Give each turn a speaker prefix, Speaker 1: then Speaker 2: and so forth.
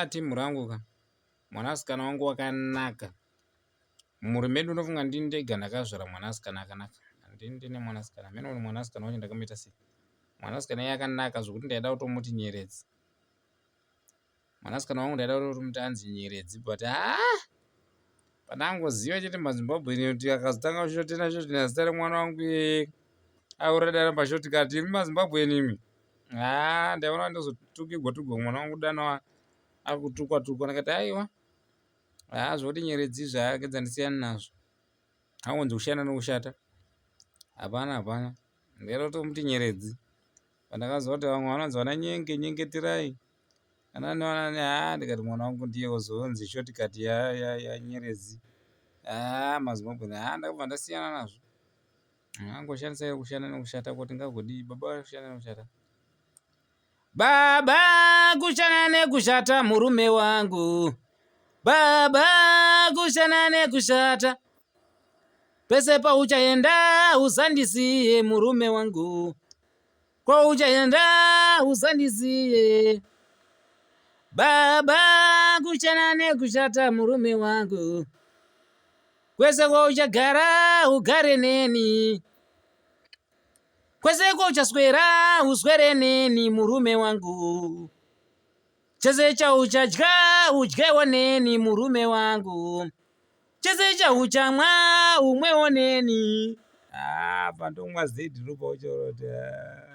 Speaker 1: timu rangu ka. Mwanasikana wangu wakanaka. Murume medu unofunga ndini ndega ndakazvara mwanasikana akanaka. Ndine mwanasikana. Meno uri mwanasikana wacho ndakamuita sei. Mwanasikana yakanaka zvokuti ndaida kutomuti Nyeredzi. Mwanasikana wangu ndaida kutomuti anzi Nyeredzi but pandangoziva chete maZimbabwe kuti akazotanga kushotena zita remwana wangu aurada pashoti kati imi maZimbabwe imi. Ndaiona ndozotukigwa mwana wangu dana akutukwa ndakati aiwa. Zvoti Nyeredzi zvake dzandisiyana nazvo. Haunzi kushana nokushata. Hapana. Ndero tomuti Nyeredzi. Pandakaziva kuti vamwe vanonzi vana nyengeterai. Ndikati mwana wangu ndiye uzonzi shoti kati ya Nyeredzi. maZimbabwe ndakabva ndasiyana nazvo. Angoshandisa kushana nokushata kuti ngagodi baba kushana nokushata. Baba kushana nekushata murume wangu. Baba kushana nekushata. Pese pauchaenda usandisiye murume wangu. Kwauchaenda usandisiye. Baba kushana nekushata murume wangu. Kwese kwauchagara ugare neni. Kwese kwauchaswera uswere neni murume wangu. Chese chauchadya udyewo neni murume wangu. Chese chauchamwa umwewo neni. Pandomwa zedhi ropa uchorota.